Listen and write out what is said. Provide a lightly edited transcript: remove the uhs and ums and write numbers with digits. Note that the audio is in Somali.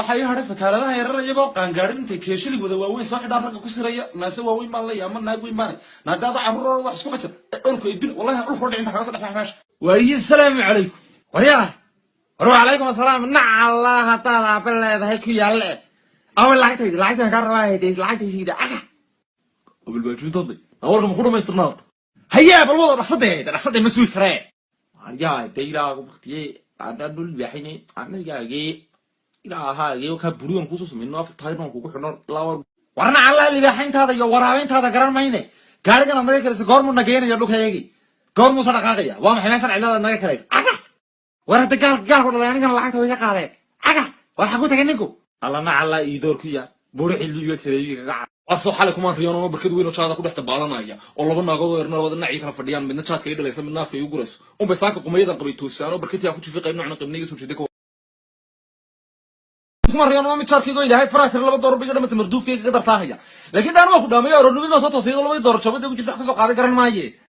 waxay hadhay fataaladaha yararaya boo qaangaarin intay keeshali wada waaweyn soo xidhaan ragga ku siraya naase waaweyn baan la yaama naag weyn baan naadaada carruur wax isku qasab dhulku idin wallahi dhulku dhicin kaga soo dhaxay meesha waayi salaamu calaykum wariyaa waru calaykum assalaam naca allah taala baleedahay ku yaale awal lacagtayda ka rabaa heeday lacagtayda aga qabil baa juntay warka ma ku dhameystirnaa hayaa bal wada dhaqsaday ma suu karee wariyaa dayraa waqtiyay aan dul bixinay anigaagii ilaahaagii ka buriyon ku soo sameeyno aftaayno ku xidhno lawar warna alla libaaxintaada iyo waraabeyntaada garan mayne gaarigan naga kaleeyay goormu nageenayo dhulkayagi goormu soo dhaqaaqaya waa maxay meeshan cilada naga kaleeyay aga war hada gaal ku dhalay aniga lacagta way ka qaadeen aga war xaqu tagay ninku alla na alla iidoor ku yaa buri xilliga kaleeyay gaca aso xalay kuma riyoon oo barkad weyn oo jaada ku dhaxta baalanaya oo laba naagood oo yarna wada nacay kala fadhiyaan midna jaadka ay dhalaysa midna afka ay u gurayso oo baysaaka qumaydan qabay toosaan oo barkad yaa ku jifi qayb noocna qibniga soo jeeday kuma riyoon oo mid jaadkaygo ilaahay faraasir laba door biga dhamata marduufkayga ka dartaahaya laakiin daan waa ku dhaamay oo runimada soo toosay laba door jabada ugu jirta ka soo qaaday garan maaye